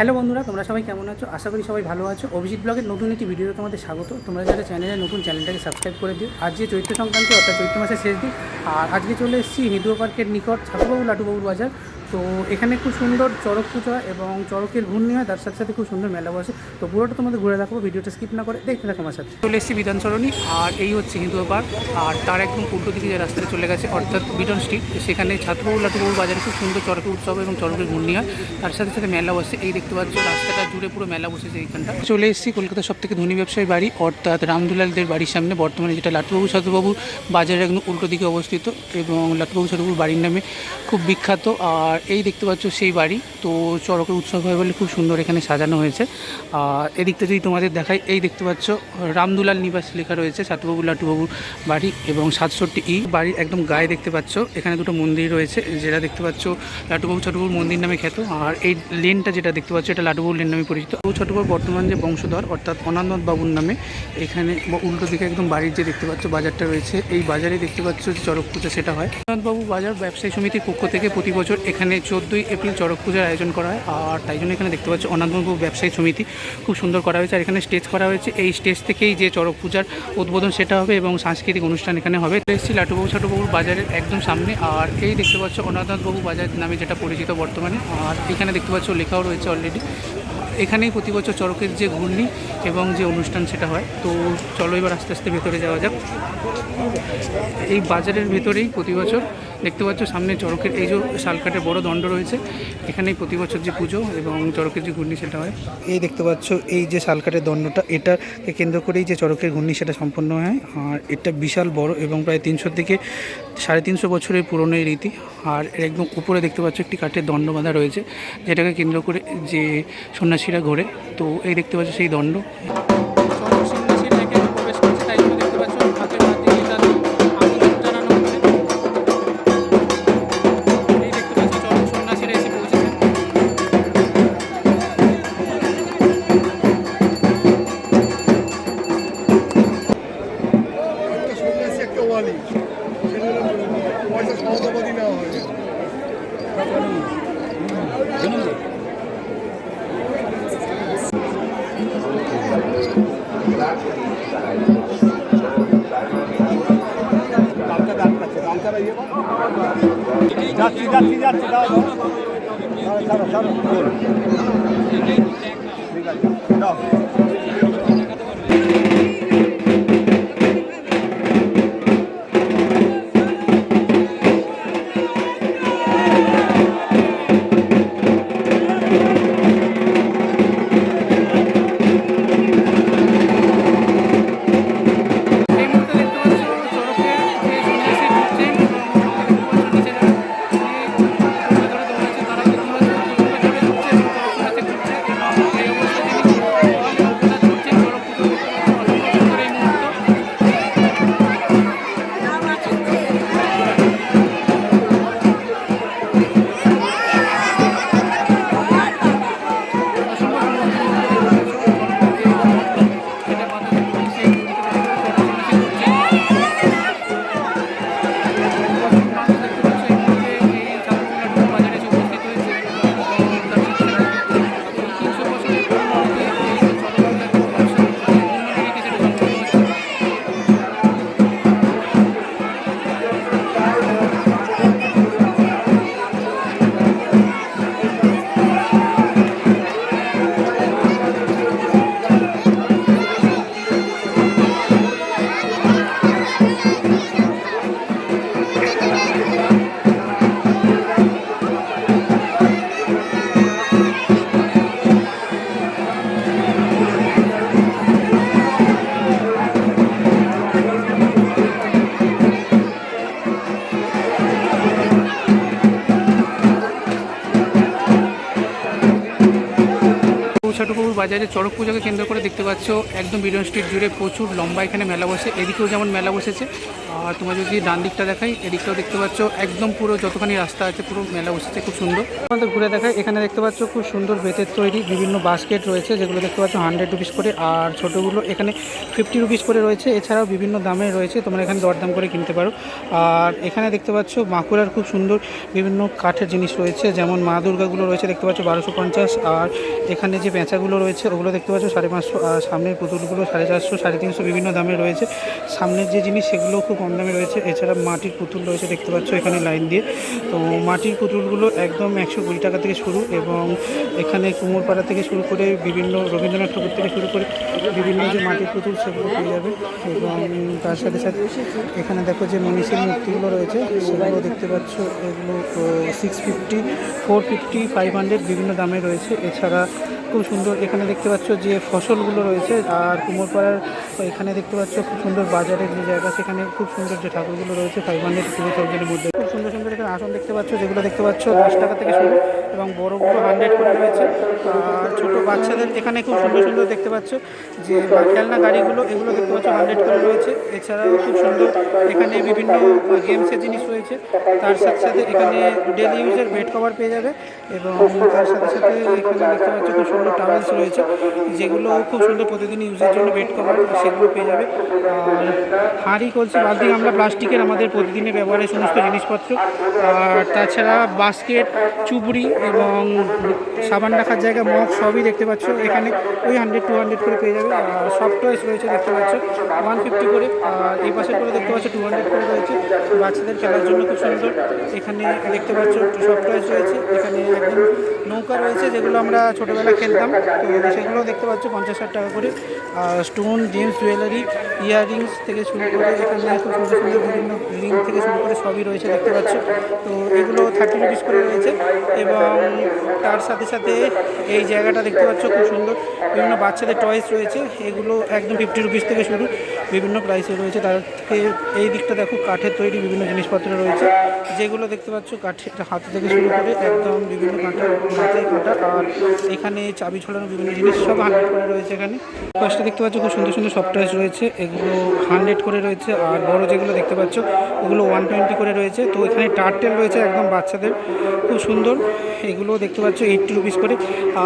Hello বন্ধুরা, তোমরা সবাই কেমন আছো? আশা করি সবাই ভালো আছো। অভিজিৎ ব্লগের নতুন একটি ভিডিওতে তোমাদের স্বাগত। তোমরা যারা চ্যানেলটাকে সাবস্ক্রাইব করে দিও। আজ যে চৈত্র সংক্রান্তি অর্থাৎ চৈত্র মাসের শেষ দিন, আর আজকে চলে এসেছি হিন্দু পার্কের নিকট ছাতুবাবু লাটুবাবুর বাজার। তো এখানে খুব সুন্দর চড়ক পূজা এবং চড়কের ঘূর্ণি হয়, তার সাথে সাথে খুব সুন্দর মেলা বসে। তো পুরোটা তোমাদের ঘুরে দেখাবো, ভিডিওটা স্কিপ না করে দেখতে থাকো আমার সাথে। চলে এসেছি বিধানসরণী, আর এই হচ্ছে হিন্দু পার্ক। আর তার একদম উল্টো দিকে যে রাস্তাটা চলে গেছে অর্থাৎ বিটন স্ট্রিট, সেখানে ছাতুবাবু লাটুবাবুর বাজারে খুব সুন্দর চড়কের উৎসব এবং চড়কের ঘূর্ণি হয়, তার সাথে সাথে মেলা বসে। এই দেখতে পাচ্ছ রাস্তাটা জুড়ে পুরো মেলা বসেছে এইখানটা। চলে এসেছি কলকাতার সবথেকে ধনী ব্যবসায়ী বাড়ি অর্থাৎ রামদুলালদের বাড়ির সামনে, বর্তমানে যেটা লাটুবাবু ছাতুবাবুর বাজারের একদম উল্টো দিকে অবস্থিত এবং লাটুবাবু ছাতুবাবুর বাড়ির নামে খুব বিখ্যাত। আর এই দেখতে পাচ্ছ সেই বাড়ি। তো চড়কের উৎসব হয় বলে খুব সুন্দর এখানে সাজানো হয়েছে। আর এদিকটা যদি তোমাদের দেখাই, এই দেখতে পাচ্ছ রামদুলাল নিবাস লেখা রয়েছে ছাতুবাবু লাটুবাবুর বাড়ি এবং 67 বাড়ির একদম গায়ে দেখতে পাচ্ছ এখানে দুটো মন্দির রয়েছে, যেটা দেখতে পাচ্ছ লাটুবাবু ছাতুবাবুর মন্দির নামে খ্যাত। আর এই লেনটা যেটা দেখতে পাচ্ছ এটা লাটুবাবুর লেন নামে পরিচিত। ছাতুবাবুর বর্তমান যে বংশধর অর্থাৎ অনন্তনাথ বাবুর নামে এখানে উল্টো দিকে একদম বাড়ির যে দেখতে পাচ্ছ বাজারটা রয়েছে, এই বাজারে দেখতে পাচ্ছ যে চড়ক পূজা সেটা হয়। অনন্তবাবু বাজার ব্যবসায়ী সমিতির পক্ষ থেকে প্রতি বছর এখানে 14ই এপ্রিল চড়ক পূজার আয়োজন করা হয়। আর তাই জন্য এখানে দেখতে পাচ্ছ অনন্তবাবু ব্যবসায়ী সমিতি খুব সুন্দর করা হয়েছে। আর এখানে স্টেজ করা হয়েছে, এই স্টেজ থেকেই যে চড়ক পূজার উদ্বোধন সেটা হবে এবং সাংস্কৃতিক অনুষ্ঠান এখানে হবে। এসেছি লাটুবাবু ছাতুবাবুর বাজারের একদম সামনে। আর এই দেখতে পাচ্ছ অনন্তনাথবাবু বাজার নামে যেটা পরিচিত বর্তমানে। আর এখানে দেখতে পাচ্ছ লেখাও রয়েছে অলরেডি। এখানেই প্রতি বছর চড়কের যে ঘূর্ণি এবং যে অনুষ্ঠান সেটা হয়। তো চলো এবার আস্তে আস্তে ভেতরে যাওয়া যাক। এই বাজারের ভেতরেই প্রতি বছর দেখতে পাচ্ছ সামনে চড়কের এই যে শালকাঠের বড় দণ্ড রয়েছে, এখানেই প্রতি বছর যে পুজো এবং চড়কের যে ঘূর্ণি সেটা হয়। এই দেখতে পাচ্ছ এই যে শালকাঠের দণ্ডটা, এটাকে কেন্দ্র করেই যে চড়কের ঘূর্ণি সেটা সম্পন্ন হয়। আর এটা বিশাল বড় এবং প্রায় 300 থেকে 350 বছরের পুরনো এই রীতি। আর এর একদম উপরে দেখতে পাচ্ছ একটি কাঠের দণ্ড বাঁধা রয়েছে, যেটাকে কেন্দ্র করে যে সন্ন্যাসীরা ঘোরে। তো এই দেখতে পাচ্ছ সেই দণ্ড। যাচ্ছি যাচ্ছি যাচ্ছি দাও ছাড়ো ছাড়ো ঠিক আছে দাও। ছাতুবাবুর বাজারে চড়ক পূজাকে কেন্দ্র করে দেখতে পাচ্ছ একদম বিডন স্ট্রিট জুড়ে প্রচুর লম্বা এখানে মেলা বসে। এদিকেও যেমন মেলা বসেছে আর তোমার যদি ডান দিকটা দেখাই, এদিকটাও দেখতে পাচ্ছ একদম পুরো যতখানি রাস্তা আছে পুরো মেলা বসেছে, খুব সুন্দর। তোমাদের ঘুরে দেখাই, এখানে দেখতে পাচ্ছ খুব সুন্দর বেতের তৈরি বিভিন্ন বাস্কেট রয়েছে, যেগুলো দেখতে পাচ্ছ 100 রুপিস করে, আর ছোটোগুলো এখানে 50 রুপিস করে রয়েছে। এছাড়াও বিভিন্ন দামে রয়েছে, তোমরা এখানে দরদাম করে কিনতে পারো। আর এখানে দেখতে পাচ্ছ বাঁকুড়ার খুব সুন্দর বিভিন্ন কাঠের জিনিস রয়েছে, যেমন মা দুর্গাগুলো রয়েছে দেখতে পাচ্ছ 1250, আর এখানে যে পেঁচাগুলো রয়েছে ওগুলো দেখতে পাচ্ছ 550, আর সামনের পুতুলগুলো 450, 350 বিভিন্ন দামে রয়েছে। সামনের যে জিনিস সেগুলো খুব কম দামে রয়েছে। এছাড়া মাটির পুতুল রয়েছে দেখতে পাচ্ছ এখানে লাইন দিয়ে। তো মাটির পুতুলগুলো একদম 120 টাকা থেকে শুরু, এবং এখানে কুমোরপাড়া থেকে শুরু করে বিভিন্ন রবীন্দ্রনাথ ঠাকুর থেকে শুরু করে বিভিন্ন যে মাটির পুতুল সেগুলো পেয়ে যাবে। এবং তার সাথে সাথে এখানে দেখো যে মনীষীর মূর্তিগুলো রয়েছে সেগুলো দেখতে পাচ্ছ, এগুলো 650, 450, 500 বিভিন্ন দামে রয়েছে। এছাড়া খুব সুন্দর এখানে দেখতে পাচ্ছ যে ফসলগুলো রয়েছে। আর কুমোরপাড়ার এখানে দেখতে পাচ্ছ খুব সুন্দর বাজারের যে জায়গা, সেখানে খুব সুন্দর যে ঠাকুরগুলো রয়েছে 500 to 2000 মধ্যে। খুব সুন্দর সুন্দর এখানে আসন দেখতে পাচ্ছ, যেগুলো দেখতে পাচ্ছ 10 টাকা থেকে শুরু, এবং বড়গুলো 100 করে রয়েছে। আর ছোটো বাচ্চাদের এখানে খুব সুন্দর সুন্দর দেখতে পাচ্ছ যে খেলনা গাড়িগুলো, এগুলো দেখতে পাচ্ছ 100 করে রয়েছে। এছাড়াও খুব সুন্দর এখানে বিভিন্ন গেমসের জিনিস রয়েছে। তার সাথে সাথে এখানে ডেলি ইউজের বেড কভার পেয়ে যাবে, এবং তার সাথে সাথে এখানে দেখতে পাচ্ছ খুব সুন্দর টাওয়েলস রয়েছে, যেগুলো খুব সুন্দর প্রতিদিন ইউজের জন্য বেড কভার সেগুলো পেয়ে যাবে। আর হাঁড়ি, কলসি, বালতি, আমরা প্লাস্টিকের আমাদের প্রতিদিনের ব্যবহারের সমস্ত জিনিসপত্র, আর তাছাড়া বাস্কেট, চুবড়ি এবং সাবান রাখার জায়গা, মগ সবই দেখতে পাচ্ছ এখানে ওই 100, 200 করে পেয়ে যাবে। আর সফট টয়েস রয়েছে দেখতে পাচ্ছ 150 করে, আর এই পাশের করে দেখতে পাচ্ছ 200 করে রয়েছে বাচ্চাদের খেলার জন্য। খুব সুন্দর এখানে দেখতে পাচ্ছ সফট টয়েস রয়েছে। এখানে একদম নৌকা রয়েছে, যেগুলো আমরা ছোটোবেলা খেলতাম, তো সেগুলো দেখতে পাচ্ছ 50-60 টাকা করে। আর স্টোন, জেমস, জুয়েলারি, ইয়াররিংস থেকে শুরু করে এখানে খুব সুন্দর সুন্দর বিভিন্ন রিং থেকে শুরু করে সবই রয়েছে দেখতে পাচ্ছ। তো এগুলো 30 রুপিস করে রয়েছে। এবং তার সাথে সাথে এই জায়গাটা দেখতে পাচ্ছ খুব সুন্দর বিভিন্ন বাচ্চাদের টয়েস রয়েছে, এগুলো একদম 50 রুপিস থেকে শুরু, বিভিন্ন প্রাইসে রয়েছে। তার থেকে এই দিকটা দেখো কাঠের তৈরি বিভিন্ন জিনিসপত্র রয়েছে, যেগুলো দেখতে পাচ্ছ কাঠের হাতে থেকে শুরু করে একদম বিভিন্ন কাঁটার মাথায় কাঁটা, আর এখানে চাবি ঝোলানো বিভিন্ন জিনিস সব 100 করে রয়েছে। এখানে পাশটা দেখতে পাচ্ছ খুব সুন্দর সুন্দর সফট টয়েস রয়েছে, এগুলো 100 করে রয়েছে। আর বড় যেগুলো দেখতে পাচ্ছ ওগুলো 120 করে রয়েছে। তো এখানে টার্টেল রয়েছে একদম বাচ্চাদের, খুব সুন্দর, এগুলো দেখতে পাচ্ছ 80 রুপিস করে।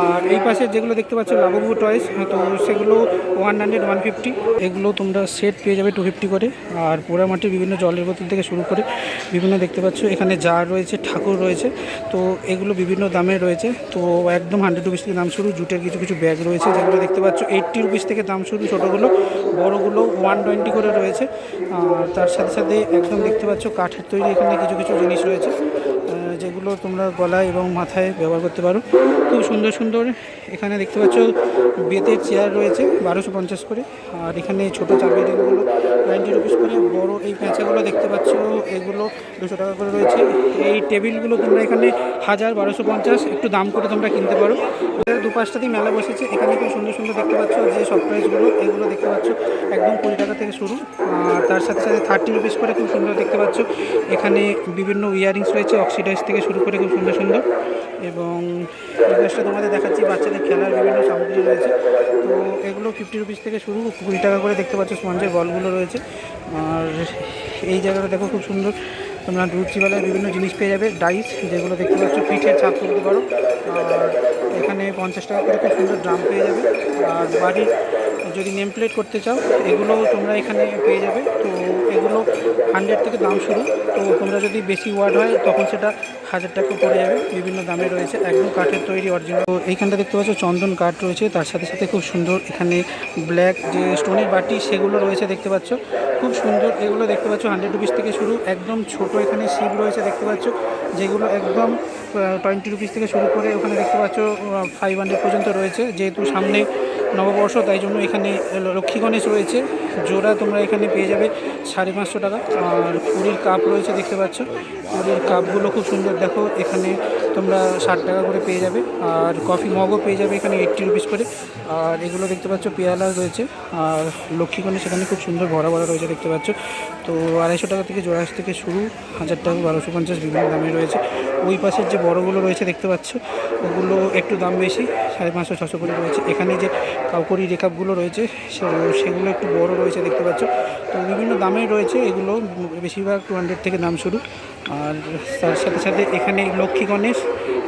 আর এই পাশে যেগুলো দেখতে পাচ্ছ লাবুবু টয়েস, তো সেগুলো 100, 150, এগুলো তোমরা সেট পেয়ে যাবে 250 করে। আর পোড়ামাটির বিভিন্ন জলের বোতল থেকে শুরু করে বিভিন্ন দেখতে পাচ্ছ এখানে জার রয়েছে, ঠাকুর রয়েছে, তো এগুলো বিভিন্ন দামে রয়েছে। তো একদম 100 রুপিস থেকে দাম শুরু। জুটের কিছু কিছু ব্যাগ রয়েছে, যেগুলো দেখতে পাচ্ছ 80 রুপিস থেকে দাম শুরু, ছোটোগুলো, বড়গুলো 120 করে রয়েছে। আর তার সাথে সাথে একদম দেখতে পাচ্ছ কাঠের তৈরি এখানে কিছু কিছু জিনিস রয়েছে, যেগুলো তোমরা গলায় এবং মাথায় ব্যবহার করতে পারো। খুব সুন্দর সুন্দর এখানে দেখতে পাচ্ছ বেতের চেয়ার রয়েছে 1250 করে। আর এখানে ছোটো চাবি রিংগুলো 90 রুপিস করে। বড় এই পেঁচাগুলো দেখতে পাচ্ছ এগুলো 200 টাকা করে রয়েছে। এই টেবিলগুলো তোমরা এখানে 1000, 1250 একটু দাম করে তোমরা কিনতে পারো। দুপাশটাতেই মেলা বসেছে, এখানে খুব সুন্দর সুন্দর দেখতে পাচ্ছ যে সফট টয়েসগুলো, এগুলো দেখতে পাচ্ছ একদম 20 টাকা থেকে শুরু। আর তার সাথে সাথে 30 রুপিস করে খুব সুন্দর দেখতে পাচ্ছ এখানে বিভিন্ন ইয়াররিংস রয়েছে, অক্সিডাইজ থেকে শুরু করে খুব সুন্দর সুন্দর। এবং এই পাশটা তোমাদের দেখাচ্ছি বাচ্চাদের খেলার বিভিন্ন সামগ্রী রয়েছে, তো এগুলো 50 রুপিস থেকে শুরু, 20 টাকা করে দেখতে পাচ্ছ স্পঞ্জের বলগুলো রয়েছে। আর এই জায়গাটা দেখো খুব সুন্দর, তোমরা রুচিওয়ালার বিভিন্ন জিনিস পেয়ে যাবে, ডাইস, যেগুলো দেখতে পাচ্ছ পিঠের ছাপ তুলতে পারো। আর এখানে 50 টাকা করে খুব সুন্দর ড্রাম পেয়ে যাবে। আর বাড়ির যদি নেম প্লেট করতে চাও এগুলো তোমরা এখানে পেয়ে যাবে। তো এগুলো 100 থেকে দাম শুরু, তো তোমরা যদি বেশি ওয়ার্ড হয় তখন সেটা 1000 টাকা পড়ে যাবে, বিভিন্ন দামে রয়েছে, একদম কাঠের তৈরি অরিজিনাল। তো এইখানটা দেখতে পাচ্ছ চন্দন কাঠ রয়েছে, তার সাথে সাথে খুব সুন্দর এখানে ব্ল্যাক যে স্টোনের বাটি সেগুলো রয়েছে দেখতে পাচ্ছ, খুব সুন্দর। এগুলো দেখতে পাচ্ছ 100 রুপিস থেকে শুরু, একদম ছোট এখানে শিব রয়েছে দেখতে পাচ্ছ, যেগুলো একদম 20 রুপিস থেকে শুরু করে ওখানে দেখতে পাচ্ছ 500 পর্যন্ত রয়েছে। যেহেতু সামনে নববর্ষ তাই জন্য এখানে লক্ষ্মী গণেশ রয়েছে, জোড়া তোমরা এখানে পেয়ে যাবে 550 টাকা। আর পুরীর কাপ রয়েছে দেখতে পাচ্ছ, পুরীর কাপগুলো খুব সুন্দর, দেখো এখানে তোমরা 60 টাকা করে পেয়ে যাবে। আর কফি মগও পেয়ে যাবে এখানে 80 রুপিস করে। আর এগুলো দেখতে পাচ্ছ পেয়ালা রয়েছে। আর লক্ষ্মী গণেশ এখানে খুব সুন্দর ভরা ভরা রয়েছে দেখতে পাচ্ছ। তো 250 টাকা থেকে জোড়া থেকে শুরু, 1000 টাকা, 1250 বিভিন্ন দামে রয়েছে। ওই পাশের যে বড়গুলো রয়েছে দেখতে পাচ্ছ ওগুলো একটু দাম বেশি, 550-600 করে রয়েছে। এখানে যে কাউকরি রেকাপগুলো রয়েছে সেগুলো একটু বড় রয়েছে দেখতে পাচ্ছ। তো বিভিন্ন দামের রয়েছে এগুলো, বেশিরভাগ 200 থেকে দাম শুরু। আর তার সাথে সাথে এখানে লক্ষ্মী গণেশ,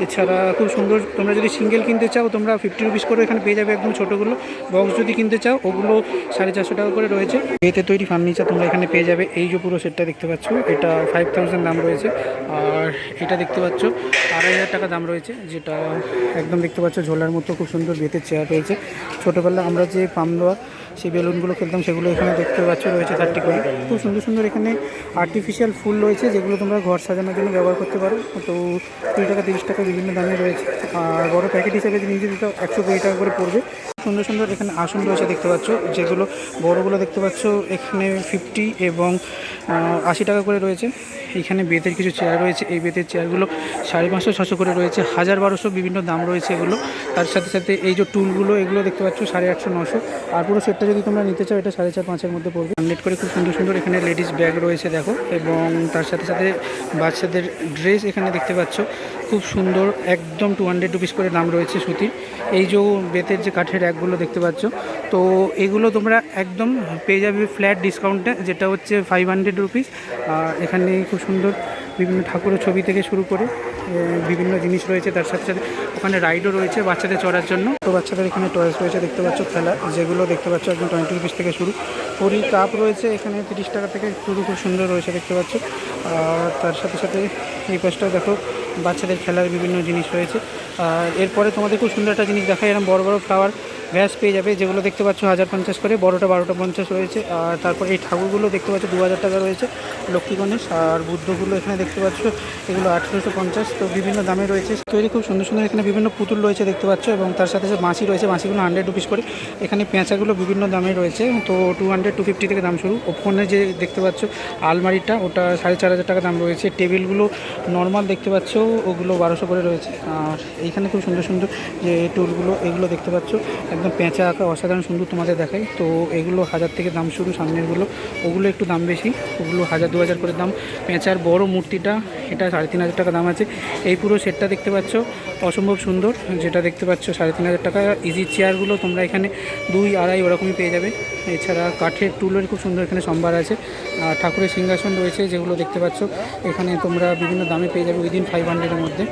এছাড়া খুব সুন্দর, তোমরা যদি সিঙ্গেল কিনতে চাও তোমরা 50 রুপিস করে এখানে পেয়ে যাবে একদম ছোটোগুলো। বক্স যদি কিনতে চাও ওগুলো 450 টাকা করে রয়েছে। এতে তৈরি ফার্নিচার তোমরা এখানে পেয়ে যাবে। এই যে পুরো সেটটা দেখতে পাচ্ছ এটা 5000 দাম রয়েছে। আর এটা দেখতে পাচ্ছ 2500 টাকা দাম রয়েছে, যেটা একদম দেখতে পাচ্ছ ঝোলার মতো খুব সুন্দর বেতের চেয়ার রয়েছে। ছোটোবেলা আমরা যে পাম দেওয়া সেই বেলুনগুলো খেলতাম সেগুলো এখানে দেখতে পাচ্ছ রয়েছে 30 করে। খুব সুন্দর সুন্দর এখানে আর্টিফিশিয়াল ফুল রয়েছে যেগুলো তোমরা ঘর সাজানোর জন্য ব্যবহার করতে পারো। তো 20 টাকা 30 টাকা বিভিন্ন দামে রয়েছে। আর বড় প্যাকেট হিসেবে যদি নিতে দিতে 120 টাকা করে পড়বে। সুন্দর সুন্দর এখানে আসন রয়েছে দেখতে পাচ্ছ, যেগুলো বড়গুলো দেখতে পাচ্ছ এখানে 50 এবং 80 টাকা করে রয়েছে। এখানে বেতের কিছু চেয়ার রয়েছে, এই বেতের চেয়ারগুলো 550-600 করে রয়েছে, 1000-1200 বিভিন্ন দাম রয়েছে এগুলো। তার সাথে সাথে এই যে টুলগুলো এগুলো দেখতে পাচ্ছ 850-900। আর পুরো সেটটা যদি তোমরা নিতে চাও এটা 4.5-5-এর মধ্যে পড়বে। হান্ড্রেড করে খুব সুন্দর সুন্দর এখানে লেডিস ব্যাগ রয়েছে দেখো, এবং তার সাথে সাথে বাচ্চাদের ড্রেস এখানে দেখতে পাচ্ছ খুব সুন্দর, একদম 200 রুপিস করে দাম রয়েছে সুতির। এই যে বেতের যে কাঠের র্যাকগুলো দেখতে পাচ্ছ, তো এগুলো তোমরা একদম পেয়ে যাবে ফ্ল্যাট ডিসকাউন্টে, যেটা হচ্ছে 500 রুপিস। আর এখানে খুব সুন্দর বিভিন্ন ঠাকুরের ছবি থেকে শুরু করে বিভিন্ন জিনিস রয়েছে। তার সাথে সাথে ওখানে রাইডও রয়েছে বাচ্চাদের চড়ার জন্য। তো বাচ্চাদের এখানে টয়েস রয়েছে দেখতে পাচ্ছ খেলা, যেগুলো দেখতে পাচ্ছ একদম 20 রুপিস থেকে শুরু। পরি কাপ রয়েছে এখানে 30 টাকা থেকে শুরু, খুব সুন্দর রয়েছে দেখতে পাচ্ছ। আর তার সাথে সাথে এই পাশটাও দেখো বাচ্চাদের খেলার বিভিন্ন জিনিস রয়েছে। আর এরপরে তোমাদের খুব সুন্দর একটা জিনিস দেখায়, এরকম বড় বড় ফ্লাওয়ার ভ্যাস পেয়ে যাবে, যেগুলো দেখতে পাচ্ছ 1050 করে, বড়টা 1250 রয়েছে। আর তারপর এই ঠাকুরগুলো দেখতে পাচ্ছ 2000 টাকা রয়েছে, লক্ষ্মী গণেশ। আর বুদ্ধগুলো এখানে দেখতে পাচ্ছ এগুলো 1850। তো বিভিন্ন দামে রয়েছে তৈরি, খুব সুন্দর সুন্দর এখানে বিভিন্ন পুতুল রয়েছে দেখতে পাচ্ছ। এবং তার সাথে সাথে বাঁশি রয়েছে, বাঁশিগুলো 100 রুপিস করে। এখানে পেঁচাগুলো বিভিন্ন দামে রয়েছে, তো 200-250 থেকে দাম শুরু। ওপরে যে দেখতে পাচ্ছ আলমারিটা ওটা 4500 টাকা দাম রয়েছে। টেবিলগুলো নর্মাল দেখতে পাচ্ছ ওগুলো 1200 করে রয়েছে। আর এইখানে খুব সুন্দর সুন্দর যে টুলগুলো এগুলো দেখতে পাচ্ছ একদম পেঁচা আঁকা, অসাধারণ সুন্দর তোমাদের দেখাই। তো এগুলো 1000 থেকে দাম শুরু, সামনেরগুলো ওগুলো একটু দাম বেশি, ওগুলো 1000-2000 করে দাম। পেঁচার বড় মূর্তিটা এটা 3500 টাকা দাম আছে। এই পুরো সেটটা দেখতে পাচ্ছ অসম্ভব সুন্দর, যেটা দেখতে পাচ্ছ 3500 টাকা। ইজি চেয়ারগুলো তোমরা এখানে 2-2.5 ওরকমই পেয়ে যাবে। এছাড়া কাঠের টুলের খুব সুন্দর এখানে সম্ভার আছে। আর ঠাকুরের সিংহাসন রয়েছে যেগুলো দেখতে পাচ্ছ এখানে তোমরা বিভিন্ন দামে পেয়ে যাবে উইদিন 500-এর মধ্যে।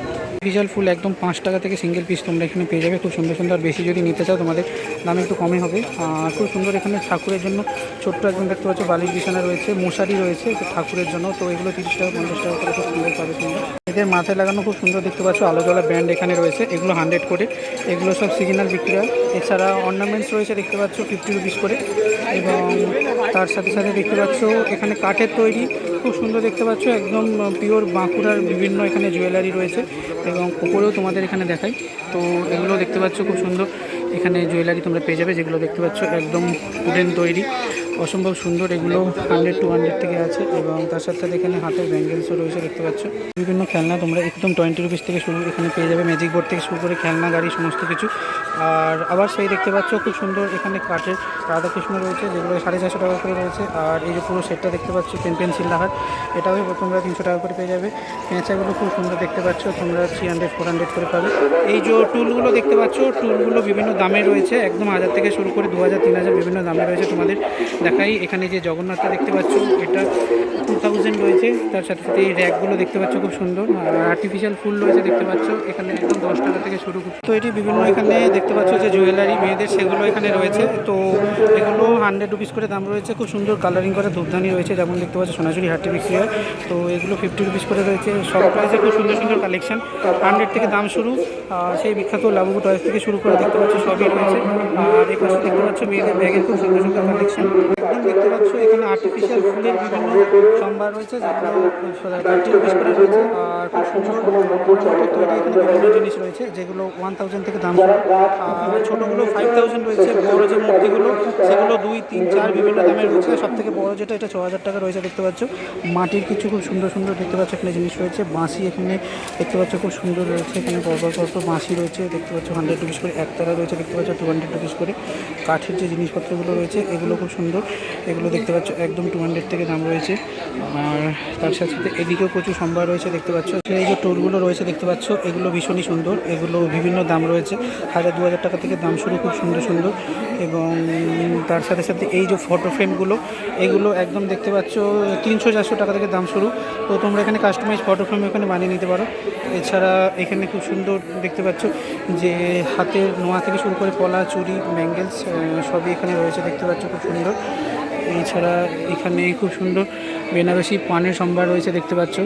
ভিজুয়াল ফুল একদম 5 টাকা থেকে সিঙ্গেল পিস তোমরা এখানে পেয়ে যাবে, খুব সুন্দর সুন্দর। বেশি যদি নিতে চাও তোমাদের দাম একটু কমে হবে। আর খুব সুন্দর এখানে ঠাকুরের জন্য ছোট্ট একদম দেখতে পাচ্ছ বালিশ বিছানা রয়েছে, মশারি রয়েছে ঠাকুরের জন্য। তো এগুলো 30 টাকা 50 টাকা করে খুব সুন্দর পাবে তোমরা। এদের মাথায় লাগানো খুব সুন্দর দেখতে পাচ্ছ আলো জ্বলা ব্যান্ড এখানে রয়েছে, এগুলো 100 করে। এগুলো সব সিজনাল বিক্রি হয়। এছাড়া অর্নামেন্টস রয়েছে দেখতে পাচ্ছ 50 রুপিস করে। এবং তার সাথে সাথে দেখতে পাচ্ছ এখানে কাঠের তৈরি খুব সুন্দর দেখতে পাচ্ছ, একদম পিওর বাঁকুড়ার বিভিন্ন এখানে জুয়েলারি রয়েছে। এবং উপরেও তোমাদের এখানে দেখাই, তো এগুলো দেখতে পাচ্ছ খুব সুন্দর এখানে জুয়েলারি তোমরা পেয়ে যাবে, যেগুলো দেখতে পাচ্ছ একদম উডেন তৈরি, অসম্ভব সুন্দর। এগুলো 100-200 থেকে আছে। এবং তার সাথে সাথে এখানে হাতের ব্যাঙ্গেলসও রয়েছে দেখতে পাচ্ছ। বিভিন্ন খেলনা তোমরা একদম 20 রুপিস থেকে শুরু এখানে পেয়ে যাবে, ম্যাজিক বোর্ড থেকে শুরু করে খেলনা গাড়ি সমস্ত কিছু। আর আবার সেই দেখতে পাচ্ছ খুব সুন্দর এখানে কাঠের রাধাকৃষ্ণ রয়েছে, যেগুলো 450 টাকা করে রয়েছে। আর এই যে পুরো সেটটা দেখতে পাচ্ছ পেন্সিল রাখার, এটাও তোমরা 300 টাকা করে পেয়ে যাবে। পেঁচাগুলো খুব সুন্দর দেখতে পাচ্ছ তোমরা 300-400 করে পাবে। এই যে টুলগুলো দেখতে পাচ্ছ, টুলগুলো বিভিন্ন দামে রয়েছে, একদম 1000 থেকে শুরু করে 2000-3000 বিভিন্ন দামে রয়েছে তোমাদের দেখাই। এখানে যে জগন্নাথটা দেখতে পাচ্ছ এটা 2000 রয়েছে। তার সাথে সাথে এই র্যাকগুলো দেখতে পাচ্ছ খুব সুন্দর। আর আর্টিফিশিয়াল ফুল রয়েছে দেখতে পাচ্ছ এখানে একদম 10 টাকা থেকে শুরু। তো এটি বিভিন্ন এখানে দেখতে পাচ্ছ যে জুয়েলারি মেয়েদের সেগুলো এখানে রয়েছে, তো এগুলো 100 রুপিস করে দাম রয়েছে। খুব সুন্দর কালারিং করা ধূপদানি রয়েছে, যেমন দেখতে পাচ্ছ সোনাঝুরি হাটে বিক্রি হয়। তো এগুলো 50 রুপিস করে রয়েছে। সব প্রাইসে খুব সুন্দর সুন্দর কালেকশন, 100 থেকে দাম শুরু। সেই বিখ্যাত লাবুবু টয়েস থেকে শুরু করে দেখতে পাচ্ছ সবই রয়েছে। আর এই পাশে দেখতে পাচ্ছ মেয়েদের ব্যাগের খুব সুন্দর সুন্দর কালেকশন। একদম দেখতে পাচ্ছ এখানে আর্টিফিশিয়াল ফুলের বিভিন্ন সম্ভার রয়েছে, যেগুলো 30 রুপিস করে রয়েছে। আর খুব সুন্দর তৈরি এখানে বিভিন্ন জিনিস রয়েছে, যেগুলো 1000 থেকে দাম শুরু। আর ছোটোগুলো 5000 রয়েছে। বড় যে মূর্তিগুলো সেগুলো 2, 3, 4 বিভিন্ন দামের রয়েছে। সব থেকে বড় যেটা এটা 6000 টাকা রয়েছে দেখতে পাচ্ছ। মাটির কিছু খুব সুন্দর সুন্দর দেখতে পাচ্ছ এখানে জিনিস রয়েছে। বাঁশি এখানে দেখতে পাচ্ছ খুব সুন্দর রয়েছে, এখানে পরপর বাঁশি রয়েছে দেখতে পাচ্ছ 100 রুপিস করে। একতারা রয়েছে দেখতে পাচ্ছ 200 রুপিস করে। কাঠের যে জিনিসপত্রগুলো রয়েছে এগুলো খুব সুন্দর। এগুলো দেখতে পাচ্ছ একদম 200 থেকে দাম রয়েছে। আর তার সাথে সাথে এদিকেও প্রচুর সম্ভার রয়েছে দেখতে পাচ্ছ। এই যে টোলগুলো রয়েছে দেখতে পাচ্ছ, এগুলো ভীষণই সুন্দর। এগুলো বিভিন্ন দাম রয়েছে, 1000-2000 টাকা থেকে দাম শুরু, খুব সুন্দর সুন্দর। এবং তার সাথে সাথে এই যে ফটো ফ্রেমগুলো, এগুলো একদম দেখতে পাচ্ছ 300-400 টাকা থেকে দাম শুরু। তো তোমরা এখানে কাস্টমাইজ ফটো ফ্রেম এখানে বানিয়ে নিতে পারো। এছাড়া এখানে খুব সুন্দর দেখতে পাচ্ছ যে হাতের নোয়া থেকে শুরু করে পলা, চুড়ি, ব্যাঙ্গেলস সবই এখানে রয়েছে দেখতে পাচ্ছ, খুব সুন্দর। এছাড়া এখানে খুব সুন্দর বেনারসি পানের সম্ভার রয়েছে দেখতে পাচ্ছ।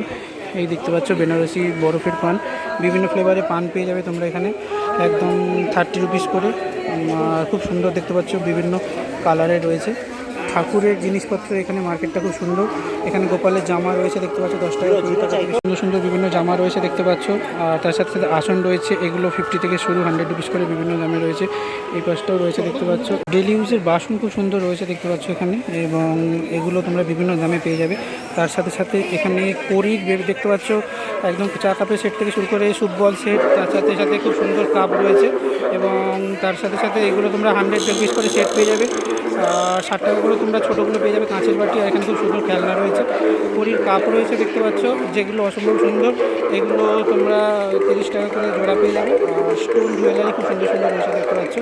এই দেখতে পাচ্ছ বেনারসি বরফের পান, বিভিন্ন ফ্লেভারে পান পেয়ে যাবে তোমরা এখানে, একদম 30 রুপিস করে। আর খুব সুন্দর দেখতে পাচ্ছ, বিভিন্ন কালারের রয়েছে। ঠাকুরের জিনিসপত্র এখানে মার্কেটটা খুব সুন্দর। এখানে গোপালের জামা রয়েছে দেখতে পাচ্ছ 10 টাকা 20 টাকা থেকে সুন্দর সুন্দর বিভিন্ন জামা রয়েছে দেখতে পাচ্ছ। আর তার সাথে সাথে আসন রয়েছে, এগুলো 50 থেকে শুরু, 100 রুপিস করে বিভিন্ন দামে রয়েছে। এই পাশটাও রয়েছে দেখতে পাচ্ছ। ডেলি ইউজের বাসন খুব সুন্দর রয়েছে দেখতে পাচ্ছ এখানে, এবং এগুলো তোমরা বিভিন্ন দামে পেয়ে যাবে। তার সাথে সাথে এখানে কড়ির দেখতে পাচ্ছ, একদম চা কাপের সেট থেকে শুরু করে স্যুপ বল সেট, তার সাথে সাথে খুব সুন্দর কাপ রয়েছে। এবং তার সাথে সাথে এগুলো তোমরা 100 রুপিস করে সেট পেয়ে যাবে। 60 টাকা করে তোমরা ছোটোগুলো পেয়ে যাবে, কাঁচের বাটি। আর এখানে খুব সুন্দর খেলনা রয়েছে, কড়ির কাপ রয়েছে দেখতে পাচ্ছ, যেগুলো অসম্ভব সুন্দর। এগুলো তোমরা 30 টাকা করে জোড়া পেয়ে যাবে। আর স্টোন জুয়েলারি খুব সুন্দর সুন্দর রয়েছে দেখতে পাচ্ছ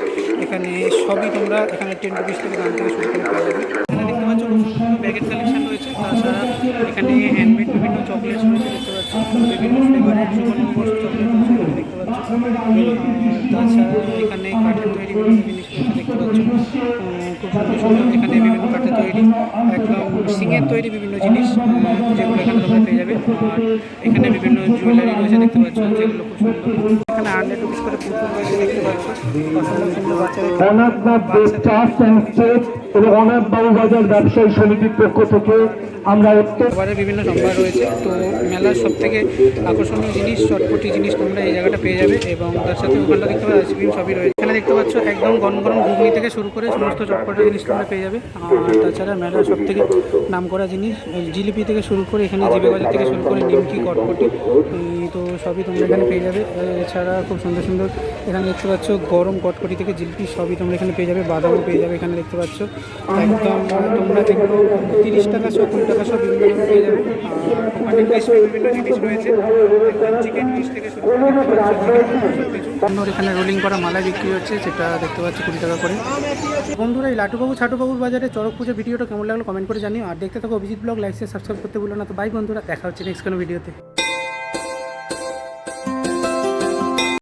এখানে, সবই তোমরা এখানে 10 রুপিস থেকে দাম থেকে শুরু করে পেয়ে যাবে। এখানে দেখতে পাচ্ছ খুব সুন্দর ব্যাগের কালেকশন রয়েছে। তাছাড়া এখানে হ্যান্ডমেড বিভিন্ন চকলেটস রয়েছে দেখতে পাচ্ছ, বিভিন্ন ফ্লেভারের সুবর্ণবর্ষ চকলেট রয়েছে এখানে দেখতে পাচ্ছ। তাছাড়া এখানে কাঠের তৈরি বিভিন্ন জিনিস রয়েছে দেখতে পাচ্ছ, খুব সুন্দর সুন্দর। এখানে বিভিন্ন কাঠের তৈরি, একদম সিঙের তৈরি বিভিন্ন জিনিস, যেগুলো এখানে তোমরা পেয়ে যাবে। আর এখানে বিভিন্ন জুয়েলারি রয়েছে দেখতে পাচ্ছ, যেগুলো খুব সুন্দর। এখানে 100 রুপিস করে পুতুল রয়েছে দেখতে পাচ্ছ, অসম্ভব সুন্দর বাচ্চাদের এবং অনাথ বাবুবাজার ব্যবসায়ী সমিতির পক্ষ থেকে আমরা খাবারের বিভিন্ন সম্ভার রয়েছে। তো মেলার সব থেকে আকর্ষণীয় জিনিস, চটপটি জিনিস তোমরা এই জায়গাটা পেয়ে যাবে। এবং তার সাথে ওখানটা দেখতে পাচ্ছ আইসক্রিম সবই রয়েছে। এখানে দেখতে পাচ্ছ একদম গরম গরম ঘুগনি থেকে শুরু করে সমস্ত চটপটি জিনিস তোমরা পেয়ে যাবে। আর তাছাড়া মেলার সব থেকে নাম করা জিনিস জিলিপি থেকে শুরু করে এখানে জিবে বাজার থেকে শুরু করে নিমকি, কটপটি, তো সবই তোমরা এখানে পেয়ে যাবে। এছাড়া খুব সুন্দর সুন্দর এখানে দেখতে পাচ্ছ গরম কটপটি থেকে জিলিপি সবই তোমরা এখানে পেয়ে যাবে। বাদামও পেয়ে যাবে এখানে দেখতে পাচ্ছ, একদম তোমরা এগুলো 30 টাকা 20 টাকা সব বিভিন্ন দামে পেয়ে যাবে। আর ওখানে বিভিন্ন জিনিস রয়েছে, চিকেন পিস থেকে শুরু করে সুন্দর। এখানে রোলিং করা মালা বিক্রি হচ্ছে, যেটা দেখতে পাচ্ছি 20 টাকা করে। বন্ধুরা, এই লাটুবাবু ছাটুবাবুর বাজারে চড়ক পুজো ভিডিওটা কেমন লাগলো কমেন্ট করে জানিও। আর দেখতে থাকো Abhijit blog, like share subscribe করতে ভুলো না। তো বাই বন্ধুরা, দেখা হচ্ছে নেক্সট কোনো ভিডিওতে।